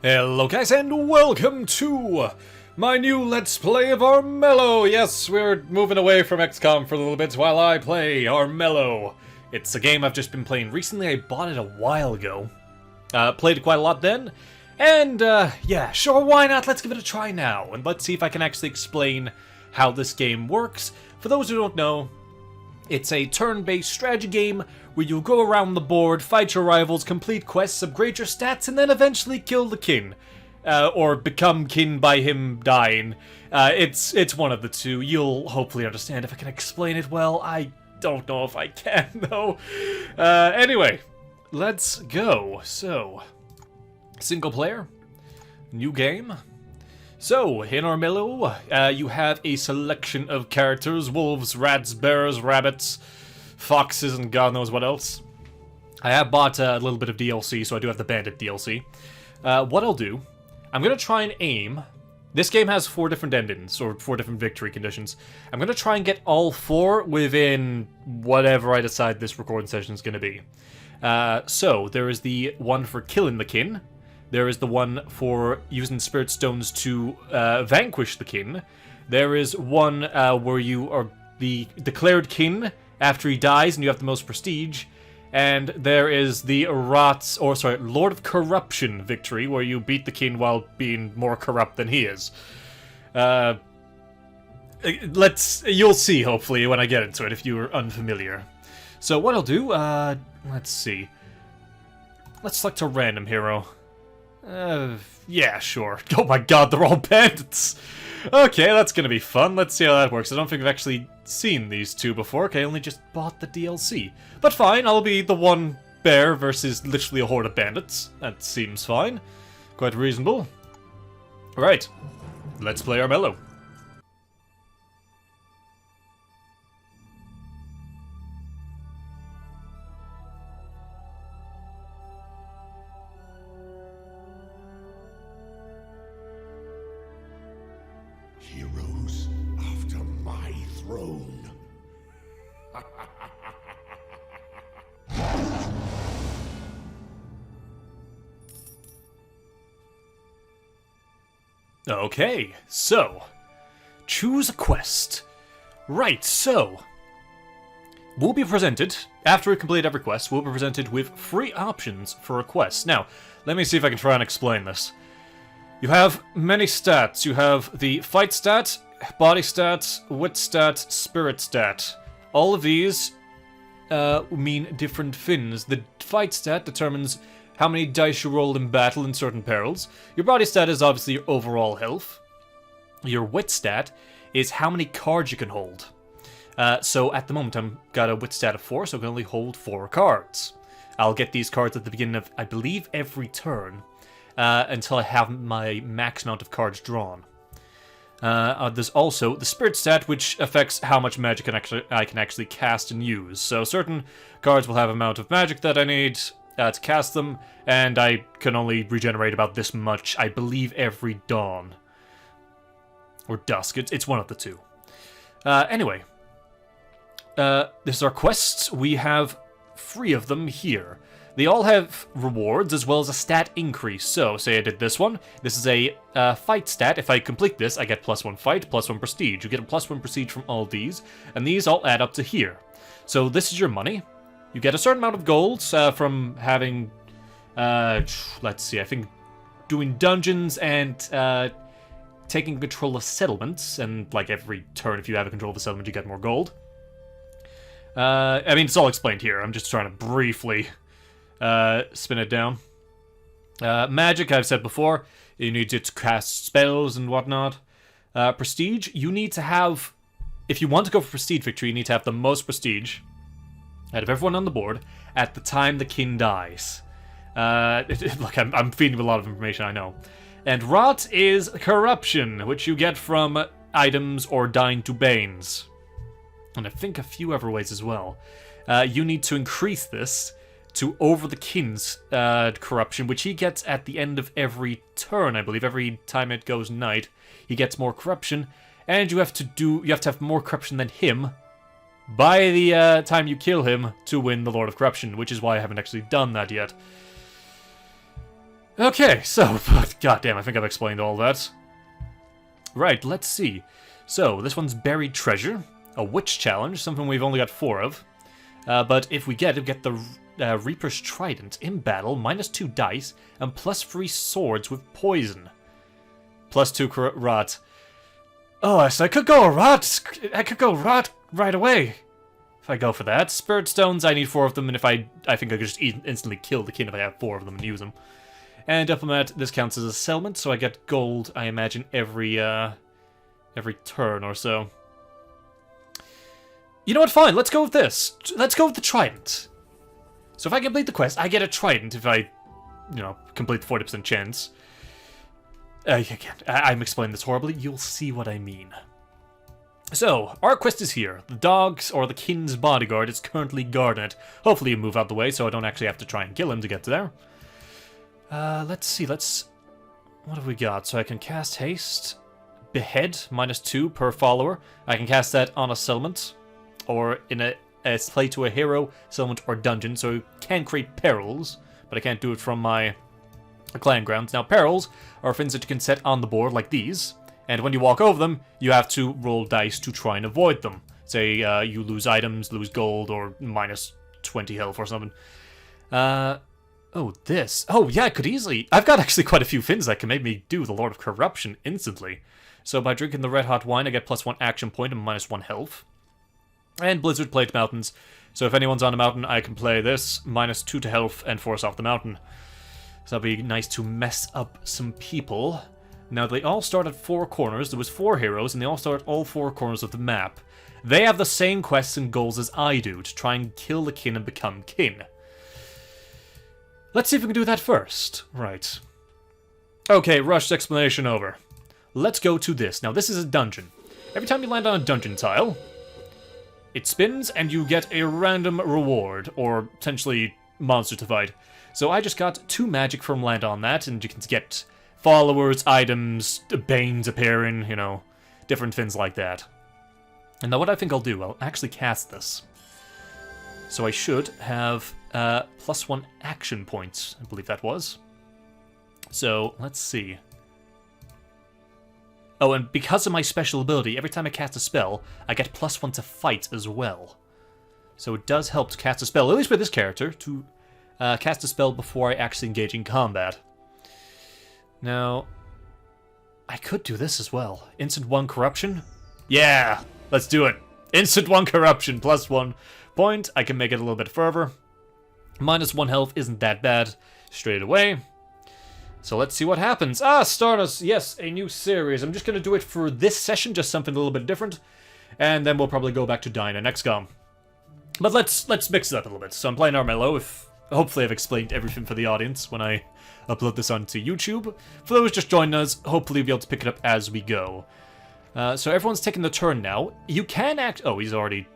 Hello guys and welcome to my new Let's Play of Armello! Yes, we're moving away from XCOM for a little bit while I play Armello. It's a game I've just been playing recently. I bought it a while ago. Played it quite a lot then. And, yeah, sure, why not? Let's give it a try now. And let's see if I can actually explain how this game works. For those who don't know, it's a turn-based strategy game where you go around the board, fight your rivals, complete quests, upgrade your stats, and then eventually kill the kin. Or become kin by him dying. It's one of the two. You'll hopefully understand if I can explain it well. I don't know if I can, though. Anyway, let's go. So, single player, new game. So, in Armello, you have a selection of characters: wolves, rats, bears, rabbits, foxes, and God knows what else. I have bought a little bit of DLC, so I do have the bandit DLC. What I'll do, I'm going to try and aim. This game has 4 different endings, or 4 different victory conditions. I'm going to try and get all 4 within whatever I decide this recording session is going to be. So, there is the one for killing the kin. There is the one for using spirit stones to vanquish the kin. There is one where you are the declared kin after he dies and you have the most prestige. And there is the Lord of Corruption victory, where you beat the kin while being more corrupt than he is. You'll see, hopefully, when I get into it, if you're unfamiliar. So what I'll do, let's see. Let's select a random hero. Yeah, sure. Oh my god, they're all bandits! Okay, that's gonna be fun. Let's see how that works. I don't think I've actually seen these two before. Okay, I only just bought the DLC. But fine, I'll be the one bear versus literally a horde of bandits. That seems fine. Quite reasonable. Alright, let's play Armello. Heroes after my throne. Okay, so, choose a quest. Right, so, we'll be presented, after we complete every quest, we'll be presented with 3 options for a quest. Now, let me see if I can try and explain this. You have many stats. You have the fight stat, body stat, wit stat, spirit stat. All of these mean different things. The fight stat determines how many dice you roll in battle in certain perils. Your body stat is obviously your overall health. Your wit stat is how many cards you can hold. So at the moment I've got a wit stat of 4, so I can only hold 4 cards. I'll get these cards at the beginning of, I believe, every turn. Until I have my max amount of cards drawn. There's also the spirit stat, which affects how much magic I can actually cast and use. So certain cards will have an amount of magic that I need to cast them, and I can only regenerate about this much, I believe, every dawn. Or dusk, it's one of the two. Anyway, this is our quests. We have 3 of them here. They all have rewards as well as a stat increase. So, say I did this one. This is a fight stat. If I complete this, I get +1 fight, +1 prestige. You get a +1 prestige from all these, and these all add up to here. So this is your money. You get a certain amount of gold from having, let's see, I think doing dungeons and taking control of settlements. And like every turn, if you have a control of a settlement, you get more gold. I mean, it's all explained here. I'm just trying to briefly spin it down. Magic, I've said before, you need to cast spells and whatnot. Prestige, you need to have, if you want to go for prestige victory, you need to have the most prestige out of everyone on the board at the time the kin dies. Look, I'm feeding you a lot of information, I know. And rot is corruption, which you get from items or dying to banes. And I think a few other ways as well. You need to increase this to over the kin's corruption, which he gets at the end of every turn, I believe. Every time it goes night, he gets more corruption, and you have to have more corruption than him by the time you kill him to win the Lord of Corruption, which is why I haven't actually done that yet. Okay, so, goddamn, I think I've explained all that. Right, let's see. So, this one's Buried Treasure, a Witch Challenge, something we've only got 4 of. But if we get the Reaper's Trident in battle, -2 dice, and +3 swords with poison. +2 rot. Oh, so I could go rot. I could go rot right away. If I go for that. Spirit Stones, I need 4 of them, and if I think I could just instantly kill the king if I have 4 of them and use them. And Diplomat, this counts as a settlement, so I get gold, I imagine, every turn or so. You know what, fine, let's go with this. Let's go with the Trident. So if I complete the quest, I get a Trident if I, complete the 40% chance. Again, I'm explaining this horribly, you'll see what I mean. So, our quest is here. The dogs, or the king's bodyguard, is currently guarding it. Hopefully you move out the way so I don't actually have to try and kill him to get to there. Let's see, what have we got? So I can cast Haste, Behead, -2 per follower. I can cast that on a settlement, or in a play to a hero, settlement, or dungeon, so you can create perils, but I can't do it from my clan grounds. Now, perils are things that you can set on the board, like these, and when you walk over them, you have to roll dice to try and avoid them. Say, you lose items, lose gold, or -20 health or something. Oh, this. Oh, yeah, I could easily... I've got actually quite a few things that can make me do the Lord of Corruption instantly. So by drinking the red hot wine, I get +1 action point and -1 health. And Blizzard Plate Mountains. So if anyone's on a mountain, I can play this, -2 to health, and force off the mountain. So that'll be nice to mess up some people. Now, they all start at 4 corners. There was 4 heroes, and they all start at all 4 corners of the map. They have the same quests and goals as I do, to try and kill the king and become king. Let's see if we can do that first. Right. Okay, rushed explanation over. Let's go to this. Now, this is a dungeon. Every time you land on a dungeon tile, it spins and you get a random reward, or potentially monster to fight. So I just got 2 magic from land on that, and you can get followers, items, banes appearing, different things like that. And now what I think I'll do, I'll actually cast this. So I should have +1 action points, I believe that was. So, let's see. Oh, and because of my special ability, every time I cast a spell, I get +1 to fight as well. So it does help to cast a spell, at least with this character, to cast a spell before I actually engage in combat. Now, I could do this as well. Instant 1 corruption? Yeah, let's do it. Instant 1 corruption, +1 point. I can make it a little bit further. -1 health isn't that bad straight away. So let's see what happens. Stardust, yes, a new series. I'm just going to do it for this session, just something a little bit different. And then we'll probably go back to Dyna XCOM. But let's mix it up a little bit. So I'm playing Armello. Hopefully I've explained everything for the audience when I upload this onto YouTube. For those just joining us, hopefully you'll be able to pick it up as we go. So everyone's taking the turn now. You can oh, he's already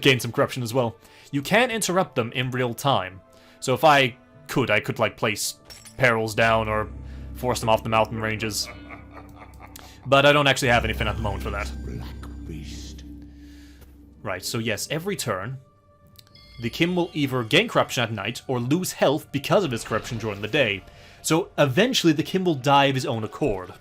gained some corruption as well. You can interrupt them in real time. So if I could like place perils down or force them off the mountain ranges. But I don't actually have anything at the moment for that. Black Beast. Right, so yes, every turn, the king will either gain corruption at night or lose health because of his corruption during the day. So eventually the king will die of his own accord.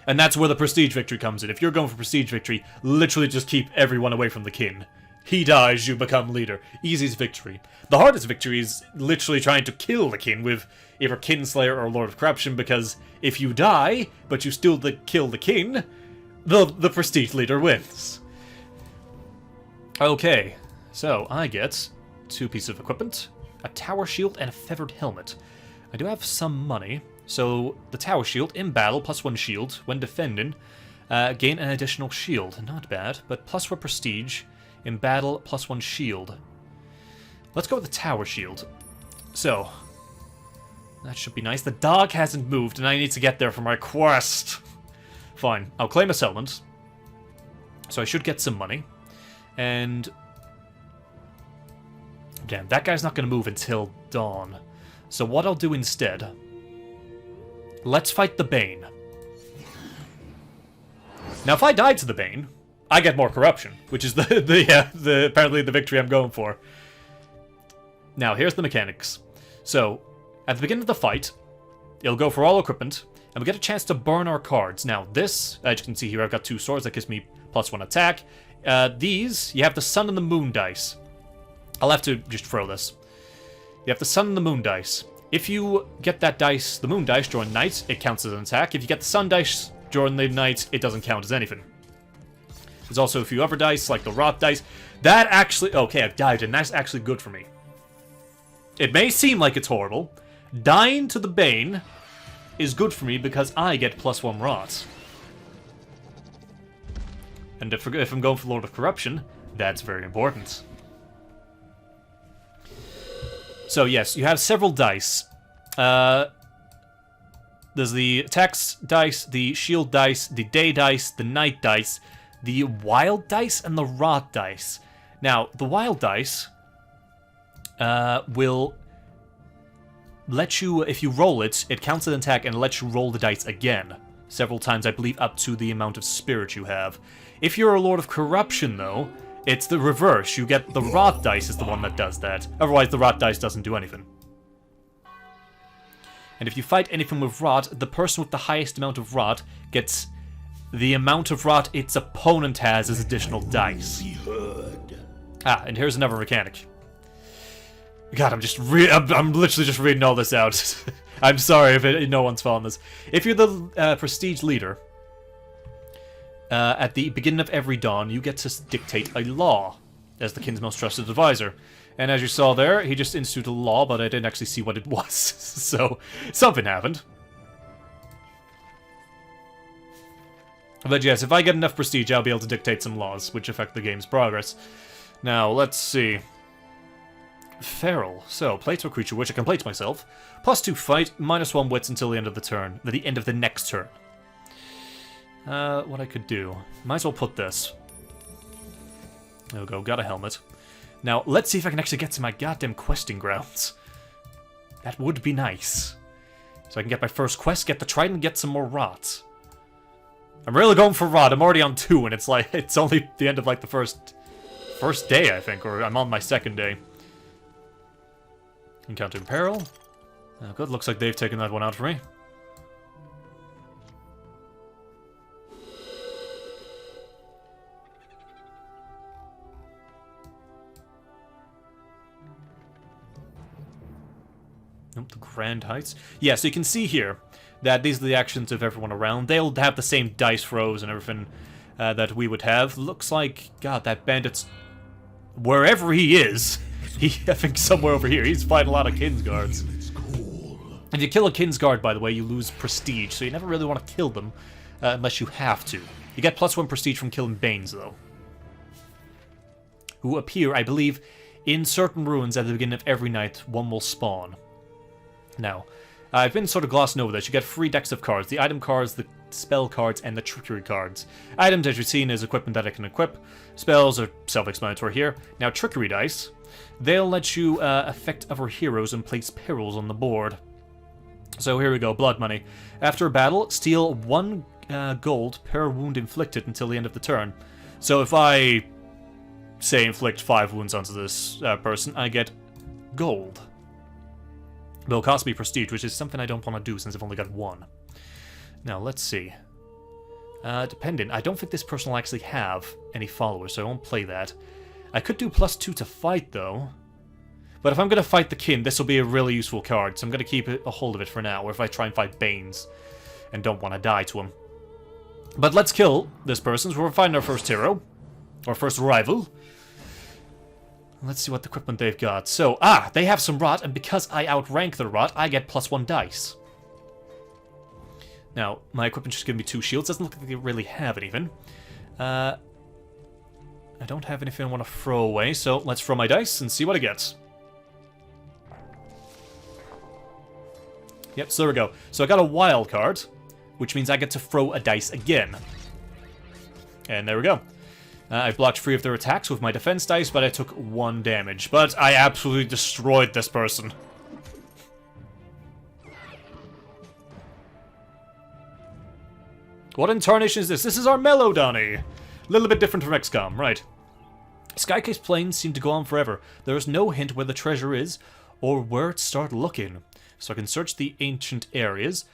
And that's where the prestige victory comes in. If you're going for prestige victory, literally just keep everyone away from the king. He dies, you become leader. Easiest victory. The hardest victory is literally trying to kill the king with either Kinslayer or Lord of Corruption, because if you die, but you still kill the king, the prestige leader wins. Okay, so I get 2 pieces of equipment, a tower shield, and a feathered helmet. I do have some money, so the tower shield, in battle, +1 shield. When defending, gain an additional shield. Not bad, but +1 prestige. In battle, +1 shield. Let's go with the tower shield. So, that should be nice. The dog hasn't moved, and I need to get there for my quest. Fine, I'll claim a settlement. So I should get some money. And... damn, that guy's not going to move until dawn. So what I'll do instead... let's fight the Bane. Now, if I die to the Bane, I get more corruption, which is apparently the victory I'm going for. Now, here's the mechanics. So, at the beginning of the fight, It'll go for all equipment, and we get a chance to burn our cards. Now, this, as you can see here, I've got 2 swords. That gives me +1 attack. These, you have the sun and the moon dice. I'll have to just throw this. You have the sun and the moon dice. If you get that dice, the moon dice, during night, it counts as an attack. If you get the sun dice during the night, it doesn't count as anything. There's also a few other dice, like the rot dice. That actually... Okay, I've died, and that's actually good for me. It may seem like it's horrible. Dying to the Bane is good for me because I get +1 rot. And if I'm going for Lord of Corruption, that's very important. So yes, you have several dice. There's the attacks dice, the shield dice, the day dice, the night dice, the wild dice, and the rot dice. Now, the wild dice will let you, if you roll it, it counts as an attack and lets you roll the dice again. Several times, I believe, up to the amount of spirit you have. If you're a Lord of Corruption, though, it's the reverse. You get the rot dice is the one that does that. Otherwise, the rot dice doesn't do anything. And if you fight anything with rot, the person with the highest amount of rot gets the amount of rot its opponent has as additional dice. Ah, and here's another mechanic. God, I'm literally just reading all this out. I'm sorry if no one's following this. If you're the prestige leader, at the beginning of every dawn, you get to dictate a law as the king's most trusted advisor. And as you saw there, he just instituted a law, but I didn't actually see what it was. So, something happened. But yes, if I get enough prestige, I'll be able to dictate some laws, which affect the game's progress. Now, let's see. Feral. So, play to a creature, which I can play to myself. +2 fight, -1 wits until the end of the turn. At the end of the next turn. What I could do. Might as well put this. There we go, got a helmet. Now, let's see if I can actually get to my goddamn questing grounds. That would be nice. So I can get my first quest, get the trident, get some more rot. I'm really going for rot. I'm already on 2, and it's like, it's only the end of like the first day, I think, or I'm on my 2nd day. Encounter in peril. Oh, good, looks like they've taken that one out for me. Nope, the Grand Heights. Yeah, so you can see here that these are the actions of everyone around. They'll have the same dice throws and everything that we would have. Looks like, God, that bandit's... Wherever he is, I think somewhere over here, he's fighting a lot of Kingsguards. If you kill a Kingsguard, by the way, you lose prestige, so you never really want to kill them unless you have to. You get +1 prestige from killing Banes, though. Who appear, I believe, in certain ruins at the beginning of every night. One will spawn. Now, I've been sort of glossing over this. You get 3 decks of cards. The item cards, the spell cards, and the trickery cards. Items, as you've seen, is equipment that I can equip. Spells are self-explanatory here. Now, trickery dice. They'll let you affect other heroes and place perils on the board. So here we go, blood money. After a battle, steal 1 gold per wound inflicted until the end of the turn. So if I, say, inflict 5 wounds onto this person, I get gold. It'll cost me prestige, which is something I don't want to do since I've only got 1. Now, let's see. Dependent. I don't think this person will actually have any followers, so I won't play that. I could do +2 to fight, though. But if I'm going to fight the kin, this will be a really useful card, so I'm going to keep a hold of it for now, or if I try and fight Banes and don't want to die to him. But let's kill this person, so we're fighting our first hero, our first rival. Let's see what equipment they've got. So, they have some rot, and because I outrank the rot, I get +1 dice. Now, my equipment just gives me 2 shields. Doesn't look like they really have anything. I don't have anything I want to throw away, so let's throw my dice and see what I get. Yep, so there we go. So I got a wild card, which means I get to throw a dice again. And there we go. I blocked 3 of their attacks with my defense dice, but I took 1 damage. But I absolutely destroyed this person. What incarnation is this? This is Armello, Donnie! A little bit different from XCOM, right. Skycase plains seem to go on forever. There is no hint where the treasure is, or where to start looking. So I can search the ancient areas,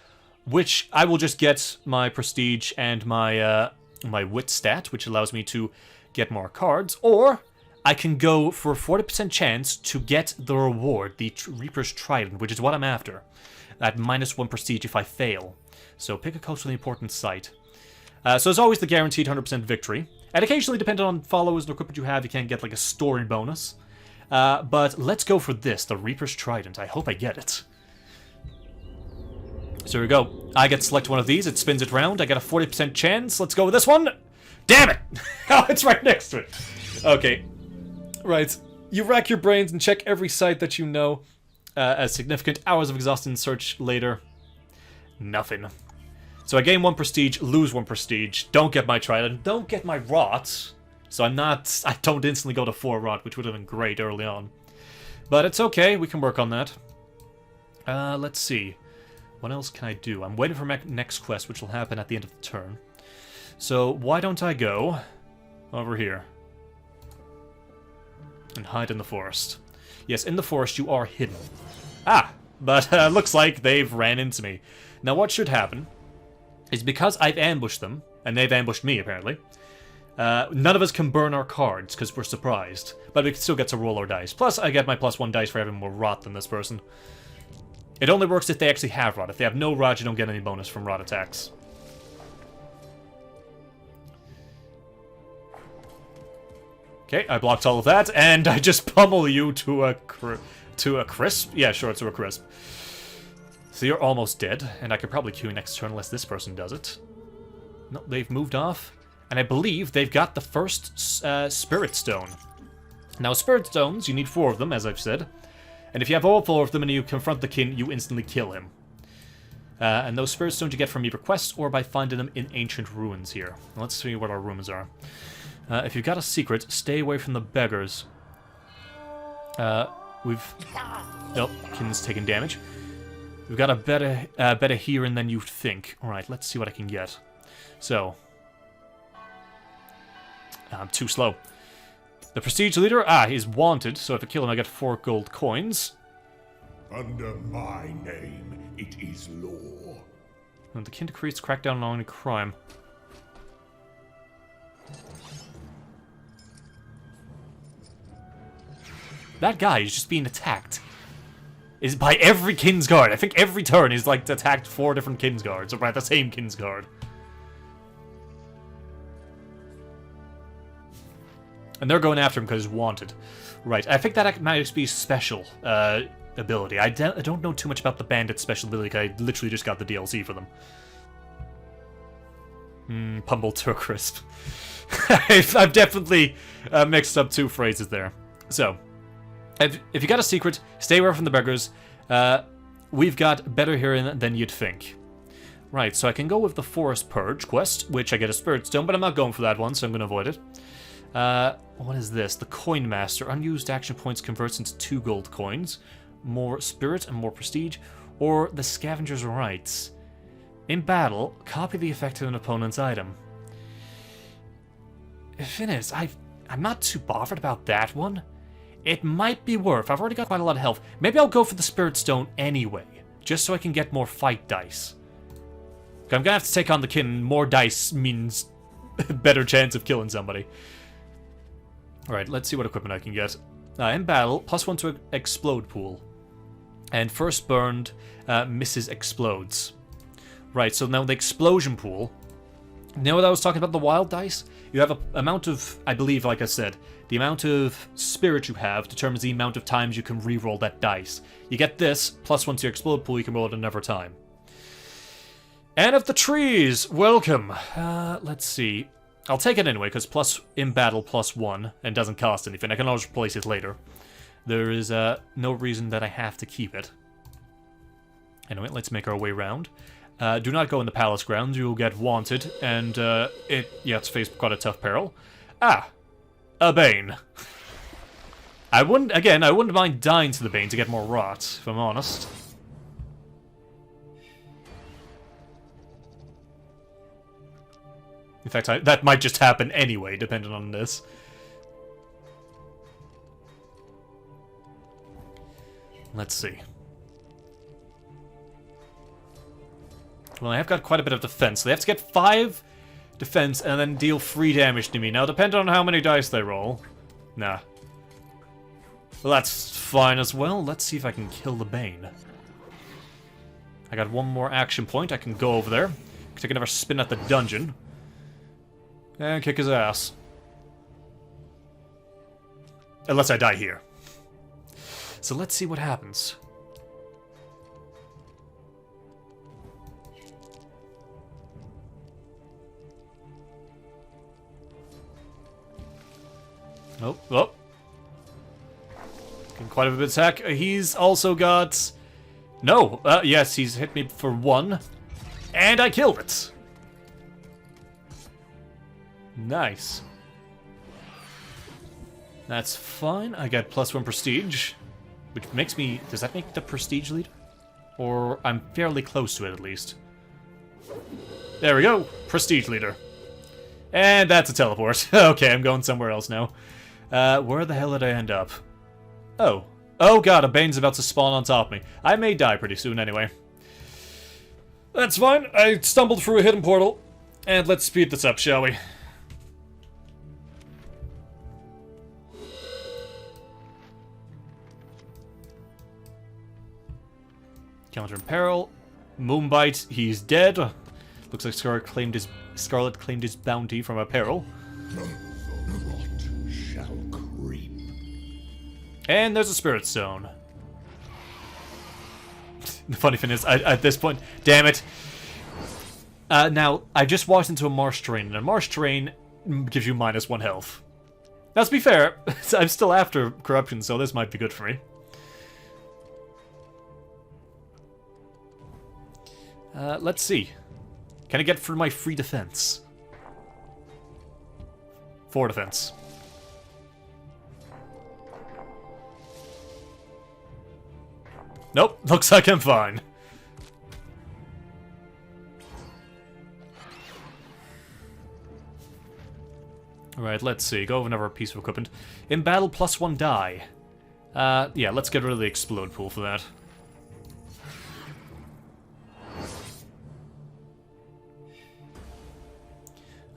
which I will just get my prestige and my my wit stat, which allows me to get more cards, or I can go for a 40% chance to get the reward, the Reaper's Trident, which is what I'm after, at -1 prestige if I fail. So pick a culturally important site. So as always, the guaranteed 100% victory. And occasionally, depending on followers and equipment you have, you can get like a story bonus. But let's go for this, the Reaper's Trident. I hope I get it. So here we go. I get to select one of these. It spins it round. I get a 40% chance. Let's go with this one. Damn it! Oh, it's right next to it. Okay. Right. You rack your brains and check every site that you know as significant. Hours of exhausting search later. Nothing. So I gain 1 prestige, lose 1 prestige, don't get my trident, don't get my rot. So I don't instantly go to 4 rot, which would have been great early on. But it's okay, we can work on that. Let's see. What else can I do? I'm waiting for my next quest, which will happen at the end of the turn. So why don't I go over here and hide in the forest? Yes, in the forest you are hidden. Ah, but looks like they've ran into me. Now what should happen is because I've ambushed them, and they've ambushed me apparently, none of us can burn our cards because we're surprised, but we can still get to roll our dice. Plus I get my +1 dice for having more rot than this person. It only works if they actually have rot. If they have no rot, you don't get any bonus from rot attacks. Okay, I blocked all of that, and I just pummel you to a crisp? Yeah, sure, to a crisp. So you're almost dead, and I could probably queue next turn unless this person does it. No, they've moved off, and I believe they've got the first Spirit Stone. Now, Spirit Stones, you need 4 of them, as I've said. And if you have all 4 of them and you confront the king, you instantly kill him. And those Spirit Stones you get from either quests or by finding them in ancient ruins here. Let's see what our ruins are. If you've got a secret, stay away from the beggars. Nope, Kin's taking damage. We've got a better hearing than you think. Alright, let's see what I can get. So. I'm too slow. The Prestige Leader, he's wanted, so if I kill him I get 4 gold coins. Under my name, it is law. And the king decrees to crack down on any crime. That guy is just being attacked. Is by every Kinsguard. I think every turn he's like attacked 4 different Kinsguards, or by the same Kinsguard. And they're going after him because he's wanted. Right, I think that might be special ability. I don't know too much about the Bandit's special ability, because I literally just got the DLC for them. Pummel to a crisp. I've definitely mixed up 2 phrases there. So, if you got a secret, stay away from the beggars. We've got better hearing than you'd think. Right, so I can go with the Forest Purge quest, which I get a Spirit Stone, but I'm not going for that one, so I'm going to avoid it. What is this? The Coin Master. Unused action points converts into 2 gold coins. More spirit and more prestige. Or the Scavenger's Rights. In battle, copy the effect of an opponent's item. Finis, I'm not too bothered about that one. It might be worth. I've already got quite a lot of health. Maybe I'll go for the Spirit Stone anyway, just so I can get more fight dice. I'm gonna have to take on the kin. More dice means better chance of killing somebody. Alright, let's see what equipment I can get. In battle, +1 to explode pool. And first burned misses explodes. Right, so now the explosion pool. You know what I was talking about, the wild dice? You have an amount of, I believe, like I said, the amount of spirit you have determines the amount of times you can re-roll that dice. You get this, +1 to your explode pool, you can roll it another time. And of the trees, welcome. Let's see. I'll take it anyway, because plus in battle +1, and doesn't cost anything. I can always replace it later. There is no reason that I have to keep it. Anyway, let's make our way around. Do not go in the palace grounds, you'll get wanted, and you have to face quite a tough peril. A Bane. I wouldn't mind dying to the Bane to get more rot, if I'm honest. In fact, that might just happen anyway, depending on this. Let's see. Well, I have got quite a bit of defense. So they have to get 5 defense and then deal 3 damage to me. Now, depending on how many dice they roll. Nah. Well, that's fine as well. Let's see if I can kill the Bane. I got 1 more action point. I can go over there. Take another spin at the dungeon. And kick his ass. Unless I die here. So let's see what happens. Oh, oh. Getting quite a bit of attack. He's also got... No! Yes, he's hit me for 1. And I killed it! Nice. That's fine. I got +1 prestige. Which makes me... Does that make the prestige leader? Or I'm fairly close to it, at least. There we go. Prestige leader. And that's a teleport. Okay, I'm going somewhere else now. Where the hell did I end up? Oh. Oh god, a Bane's about to spawn on top of me. I may die pretty soon anyway. That's fine. I stumbled through a hidden portal. And let's speed this up, shall we? Counter in peril. Moonbite, he's dead. Looks like Scarlet claimed his bounty from a peril. Rot shall creep. And there's a Spirit Stone. The funny thing is, at this point, damn it. Now, I just walked into a marsh terrain, and a marsh terrain gives you -1 health. Now, to be fair, I'm still after corruption, so this might be good for me. Let's see. Can I get through my 3 defense? 4 defense. Nope, looks like I'm fine. Alright, let's see. Go over another piece of equipment. In battle, +1 die. Yeah, let's get rid of the explode pool for that.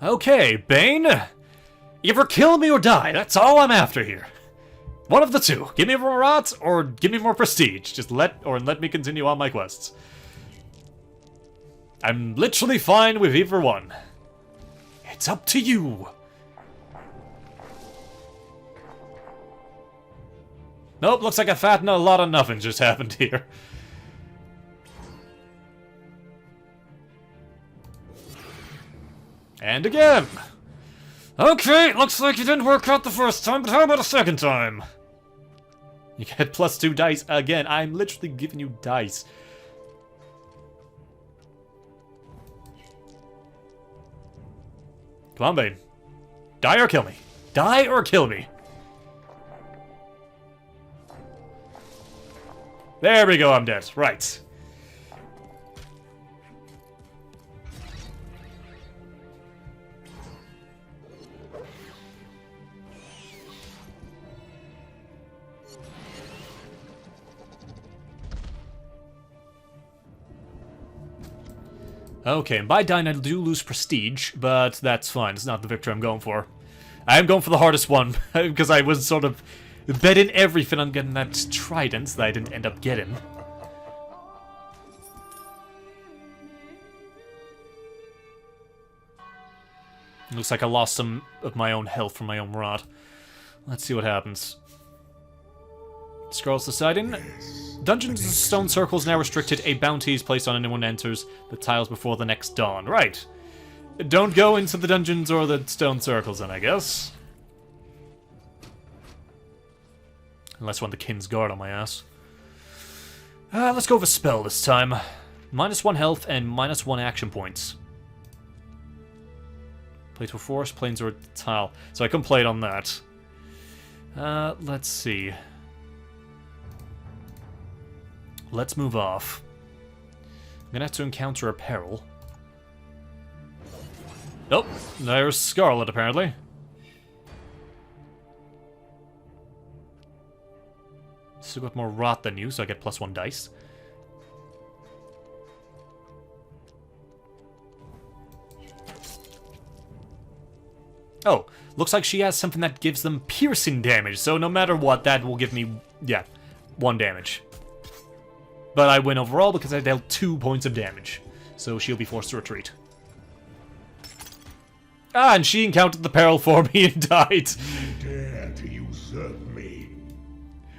Okay, Bane. Either kill me or die. That's all I'm after here. One of the two. Give me more rot or give me more prestige. Just let me continue on my quests. I'm literally fine with either one. It's up to you. Nope, looks like a fat and a lot of nothing just happened here. And again! Okay, looks like it didn't work out the first time, but how about a second time? You get +2 dice again. I'm literally giving you dice. Come on, Bane. Die or kill me. Die or kill me. There we go, I'm dead. Right. Okay, and by dying I do lose prestige, but that's fine. It's not the victory I'm going for. I am going for the hardest one, because I was sort of betting everything on getting that trident that I didn't end up getting. Looks like I lost some of my own health from my own rod. Let's see what happens. Scrolls deciding. Dungeons and stone circles now restricted. A bounty is placed on anyone who enters the tiles before the next dawn. Right. Don't go into the dungeons or the stone circles then, I guess. Unless I want the Kin's Guard on my ass. Let's go with a spell this time. -1 health and -1 action points. Play to a forest, plains, or a tile. So I can play it on that. Let's see. Let's move off. I'm gonna have to encounter a peril. Nope, there's Scarlet apparently. Still got more rot than you, so I get +1 dice. Oh, looks like she has something that gives them piercing damage, so no matter what, that will give me, yeah, 1 damage. But I win overall because I dealt 2 points of damage, so she'll be forced to retreat. Ah, and she encountered the peril for me and died. You dare to usurp me.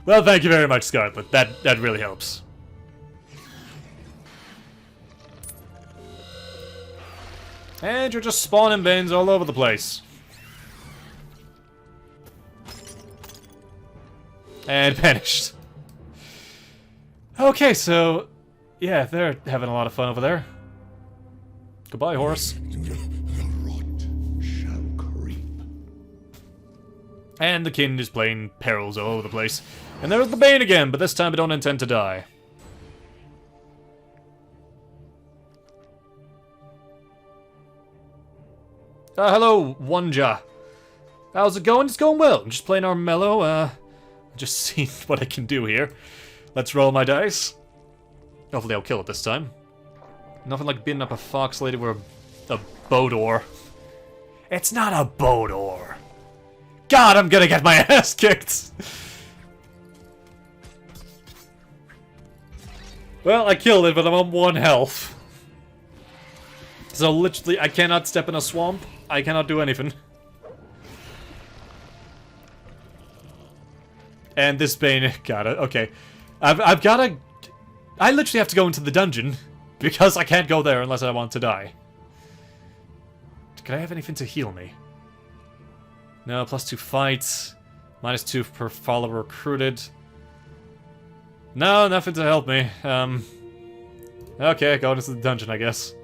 Well, thank you very much, Scarlet. That really helps. And you're just spawning Banes all over the place. And vanished. Okay, so... yeah, they're having a lot of fun over there. Goodbye, horse. The rot shall creep. And the kin is playing perils all over the place. And there's the Bane again, but this time I don't intend to die. Hello, Wanja. How's it going? It's going well. I'm just playing Armello, just seeing what I can do here. Let's roll my dice. Hopefully I'll kill it this time. Nothing like beating up a fox lady with a Bodor. It's not a Bodor. God, I'm gonna get my ass kicked. Well, I killed it, but I'm on 1 health. So literally, I cannot step in a swamp. I cannot do anything. And this Bane, got it. Okay, I've gotta. I literally have to go into the dungeon because I can't go there unless I want to die. Can I have anything to heal me? No, +2 fights, -2 per follower recruited. No, nothing to help me. Okay, go into the dungeon, I guess.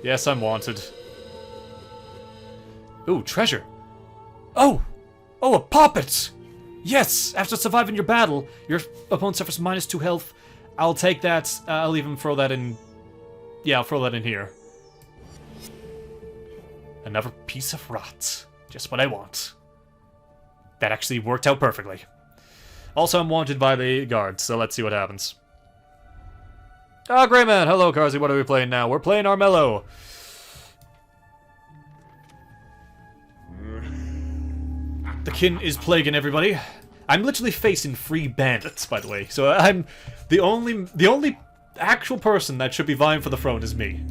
Yes, I'm wanted. Ooh, treasure. Oh! Oh, a poppet! Yes! After surviving your battle, your opponent suffers -2 health. I'll take that. I'll even throw that in... yeah, I'll throw that in here. Another piece of rot. Just what I want. That actually worked out perfectly. Also, I'm wanted by the guards, so let's see what happens. Ah, great man! Hello, Kazi. What are we playing now? We're playing Armello. The kin is plaguing everybody. I'm literally facing 3 bandits, by the way. So I'm the only actual person that should be vying for the throne is me.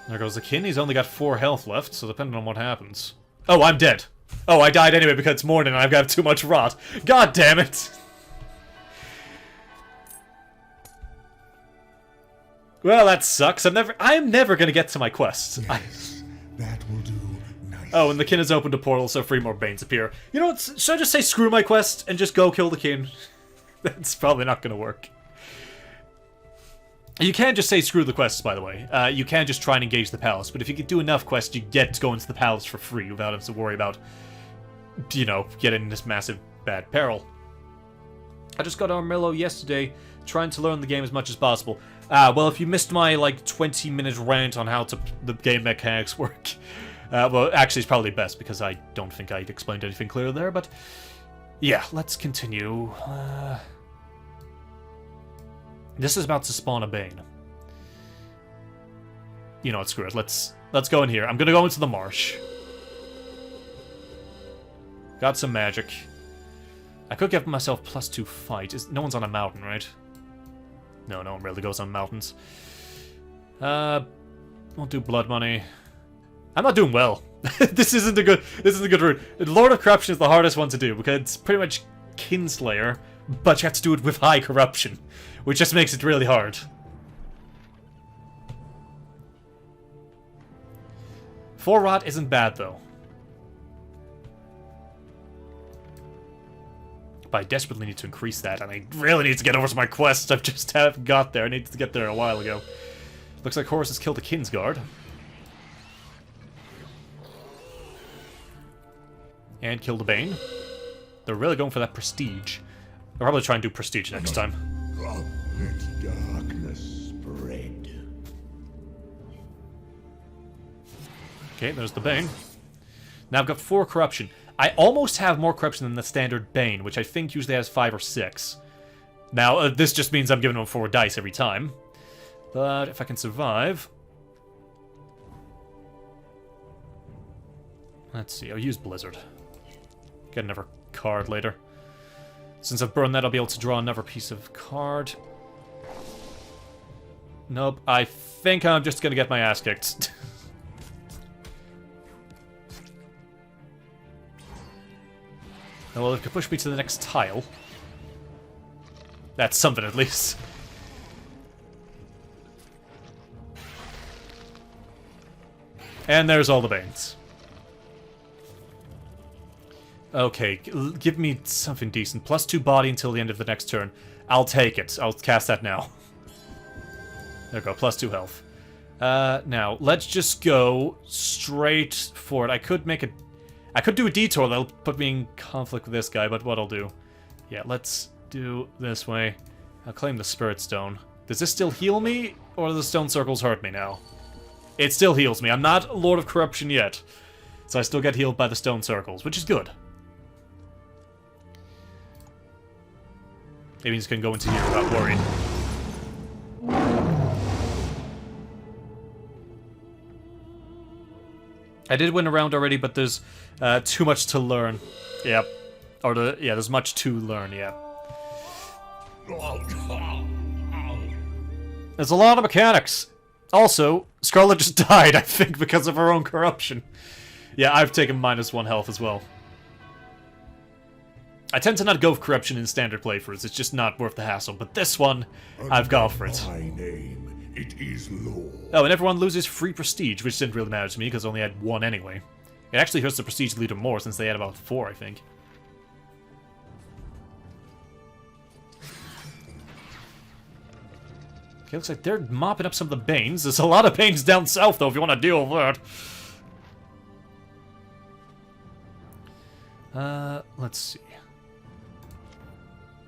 There goes the kin. He's only got 4 health left, so depending on what happens. Oh, I'm dead. Oh, I died anyway because it's morning and I've got too much rot. God damn it! Well, that sucks. I'm never gonna get to my quests. Yes, that will do nicely. Oh, and the kin has opened a portal, so 3 more Banes appear. You know what? Should I just say screw my quest and just go kill the kin? That's probably not gonna work. You can just say screw the quests, by the way. You can just try and engage the palace, but if you can do enough quests, you get to go into the palace for free without having to worry about, you know, getting this massive bad peril. I just got Armello yesterday, trying to learn the game as much as possible. Well, if you missed my, like, 20-minute rant on how the game mechanics work, well, actually, it's probably best, because I don't think I explained anything clear there, but yeah, let's continue. This is about to spawn a Bane. You know what, screw it. Let's go in here. I'm gonna go into the marsh. Got some magic. I could give myself +2 fight. No one's on a mountain, right? No, no one really goes on mountains. Won't do blood money. I'm not doing well. This isn't a good route. Lord of Corruption is the hardest one to do because it's pretty much Kinslayer, but you have to do it with high corruption, which just makes it really hard. Four rot isn't bad though. But I desperately need to increase that, and I really need to get over to my quests. I just haven't got there. I needed to get there a while ago. Looks like Horus has killed the Kingsguard. And killed the Bane. They're really going for that prestige. I'll probably try and do prestige next time. Let darkness spread. Okay, there's the Bane. Now I've got 4 corruption. I almost have more corruption than the standard Bane, which I think usually has 5 or 6. Now, this just means I'm giving him 4 dice every time. But if I can survive... Let's see, I'll use Blizzard. Get another card later. Since I've burned that, I'll be able to draw another piece of card. Nope, I think I'm just gonna get my ass kicked. Well, it could push me to the next tile. That's something, at least. And there's all the Banes. Okay, give me something decent. +2 body until the end of the next turn. I'll take it. I'll cast that now. There we go, +2 health. Now, let's just go straight for it. I could do a detour that'll put me in conflict with this guy, but what I'll do... Yeah, let's do this way. I'll claim the Spirit Stone. Does this still heal me, or do the stone circles hurt me now? It still heals me. I'm not Lord of Corruption yet, so I still get healed by the stone circles, which is good. Maybe he's gonna go into here without worrying. I did win a round already, but there's too much to learn. Yep. Yeah, there's much to learn, yeah. There's a lot of mechanics. Also, Scarlet just died, I think, because of her own corruption. Yeah, I've taken -1 health as well. I tend to not go for corruption in standard playthroughs, it's just not worth the hassle, but this one, I've gone for it. My name, it is law. Oh, and everyone loses free prestige, which didn't really matter to me, because I only had 1 anyway. It actually hurts the prestige leader more, since they had about 4, I think. Okay, looks like they're mopping up some of the Banes. There's a lot of Banes down south, though, if you want to deal with that. Let's see.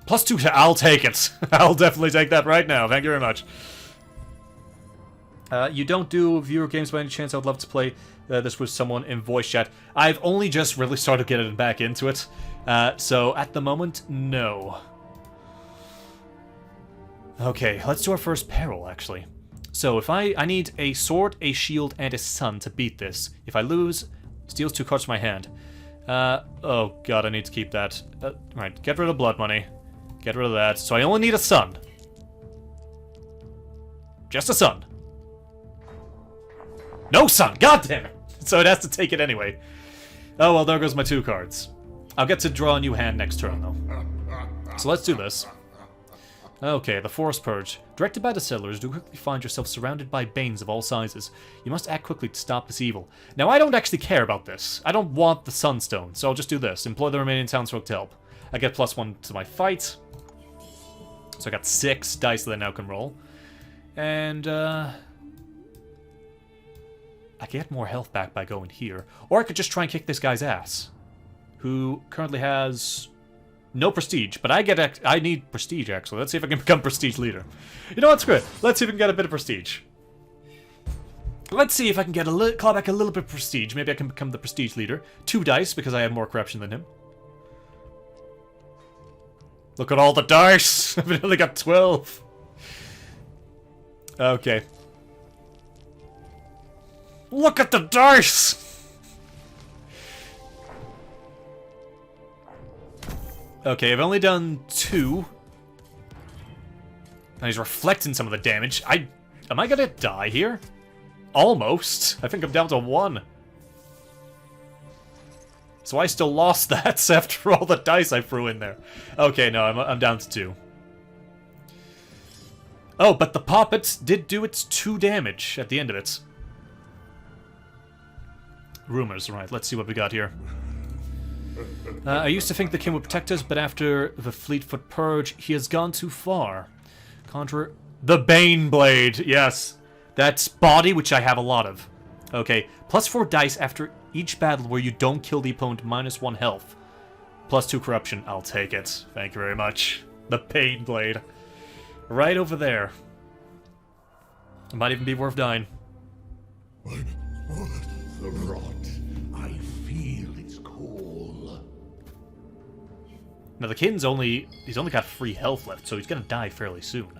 +2, I'll take it. I'll definitely take that right now. Thank you very much. You don't do viewer games by any chance? I would love to play this with someone in voice chat. I've only just really started getting back into it. So at the moment, no. Okay, let's do our first peril, actually. So if I need a sword, a shield, and a sun to beat this. If I lose, steals 2 cards from my hand. Oh god, I need to keep that. Right, get rid of blood money. Get rid of that. So I only need a sun. Just a sun. No sun! God damn it! So it has to take it anyway. Oh well, there goes my 2 cards. I'll get to draw a new hand next turn, though. So let's do this. Okay, the Forest Purge. Directed by the settlers, do quickly find yourself surrounded by Banes of all sizes. You must act quickly to stop this evil. Now, I don't actually care about this. I don't want the Sunstone, so I'll just do this. Employ the remaining townsfolk to help. I get +1 to my fight. So I got 6 dice that I now can roll. And, I get more health back by going here. Or I could just try and kick this guy's ass. Who currently has... no prestige, but I need prestige, actually. Let's see if I can become prestige leader. You know what's good? Let's see if we can get a bit of prestige. Let's see if I can get claw back a little bit of prestige. Maybe I can become the prestige leader. 2 dice, because I have more corruption than him. Look at all the dice! I've only got 12. Okay. Look at the dice! Okay, I've only done 2. And he's reflecting some of the damage. Am I gonna die here? Almost. I think I'm down to 1. So I still lost that after all the dice I threw in there. Okay, no, I'm down to 2. Oh, but the Poppet did do its 2 damage at the end of it. Rumors, right, let's see what we got here. I used to think the king would protect us, but after the Fleetfoot Purge, he has gone too far. Conjure... the Bane Blade, yes. That's body, which I have a lot of. Okay, +4 dice after each battle where you don't kill the opponent, -1 health. +2 corruption, I'll take it. Thank you very much. The Bane Blade. Right over there. It might even be worth dying. The rot. I feel its call. Now the kid's he's only got 3 health left, so he's gonna die fairly soon.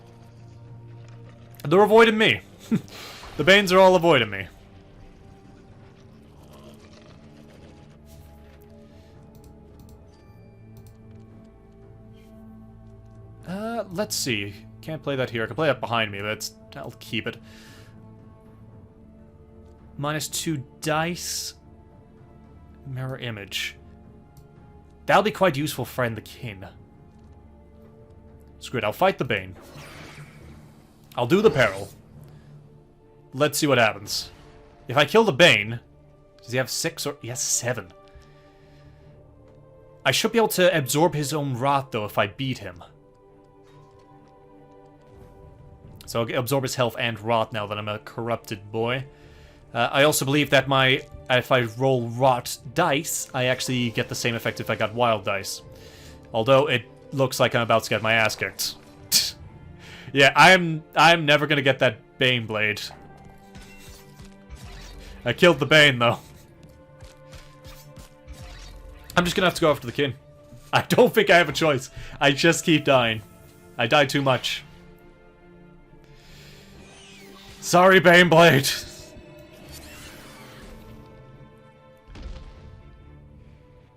They're avoiding me. The Banes are all avoiding me. Let's see. Can't play that here. I can play that behind me, but I'll keep it. -2 dice. Mirror image. That'll be quite useful for the kin. Screw it, I'll fight the Bane. I'll do the peril. Let's see what happens. If I kill the Bane... Does he have 6 or... He has 7. I should be able to absorb his own rot, though, if I beat him. So I'll absorb his health and rot now that I'm a corrupted boy. I also believe that if I roll rot dice, I actually get the same effect if I got wild dice. Although it looks like I'm about to get my ass kicked. Yeah, I'm never gonna get that Bane blade. I killed the Bane though. I'm just gonna have to go after the kin. I don't think I have a choice. I just keep dying. I die too much. Sorry, Baneblade.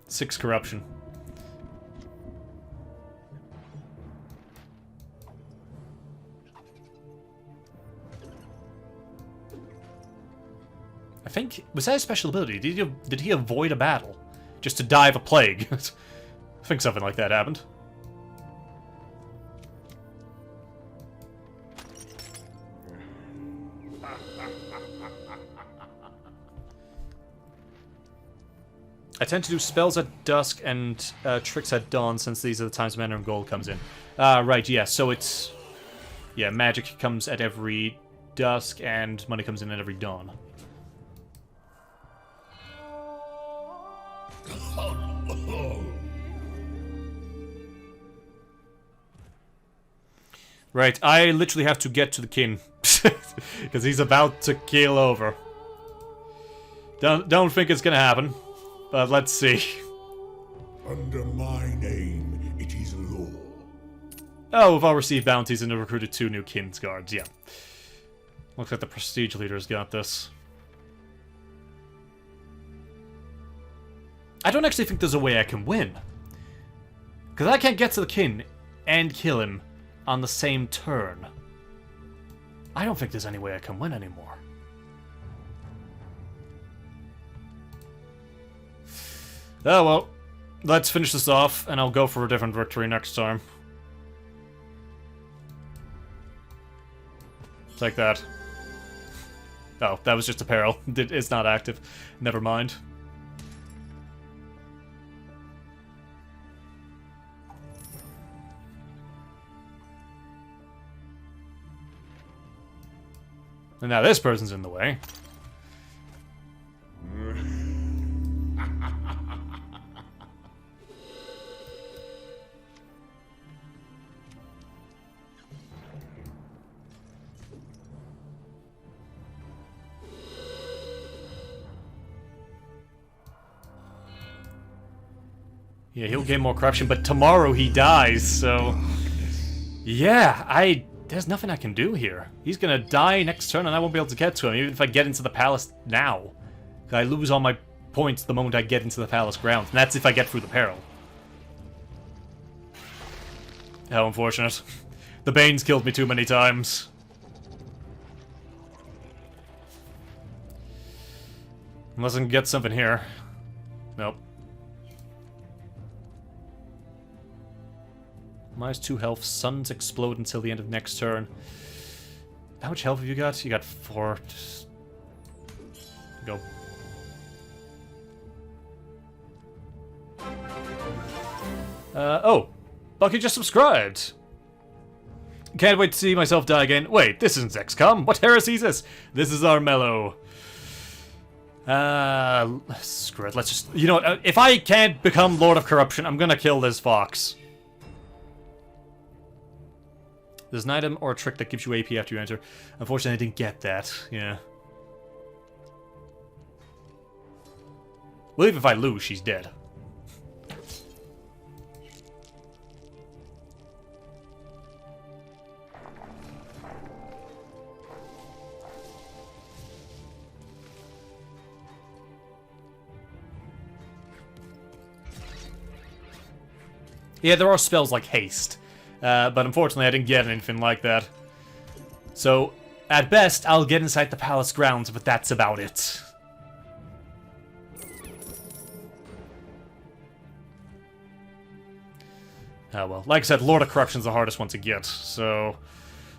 6 corruption. I think... Was that a special ability? Did he avoid a battle? Just to die of a plague? I think something like that happened. I tend to do spells at dusk and tricks at dawn, since these are the times mana and gold comes in. Right, yeah, so it's... Yeah, magic comes at every dusk, and money comes in at every dawn. Right, I literally have to get to the kin. Because he's about to keel over. Don't think it's gonna happen. But let's see. Under my name, it is law. Oh, we've all received bounties and have recruited 2 new kin's guards, yeah. Looks like the prestige leader's got this. I don't actually think there's a way I can win. Because I can't get to the kin and kill him on the same turn. I don't think there's any way I can win anymore. Oh well, let's finish this off, and I'll go for a different victory next time. Take that. Oh, that was just a peril. It's not active. Never mind. And now this person's in the way. Yeah, he'll gain more corruption, but tomorrow he dies, so... Yeah, there's nothing I can do here. He's gonna die next turn and I won't be able to get to him, even if I get into the palace now. I lose all my points the moment I get into the palace grounds, and that's if I get through the peril. How unfortunate. The Bane's killed me too many times. Unless I can get something here. Nope. -2 health. Suns explode until the end of next turn. How much health have you got? You got 4. Just go. Oh! Bucky just subscribed! Can't wait to see myself die again. Wait, this isn't XCOM. What heresy is this? This is Armello. Screw it. Let's just... You know what? If I can't become Lord of Corruption, I'm gonna kill this fox. There's an item or a trick that gives you AP after you enter. Unfortunately, I didn't get that. Yeah. Well, even if I lose, she's dead. Yeah, there are spells like haste, but unfortunately I didn't get anything like that. So, at best, I'll get inside the palace grounds, but that's about it. Oh well, like I said, Lord of Corruption's the hardest one to get, so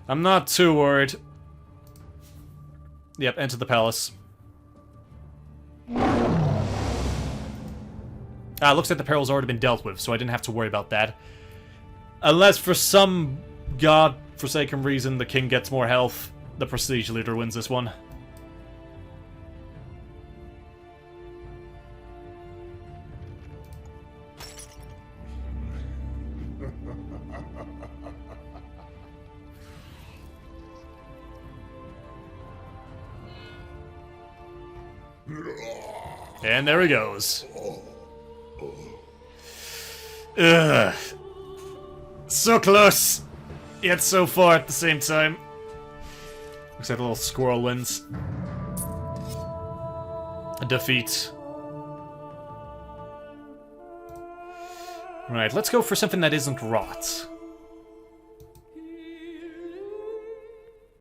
I'm not too worried. Yep, enter the palace. Looks like the peril's already been dealt with, so I didn't have to worry about that. Unless for some god-forsaken reason the king gets more health, the prestige leader wins this one. And there he goes. Ugh. So close, yet so far at the same time. Looks like a little squirrel wins. A defeat. Right, let's go for something that isn't rot.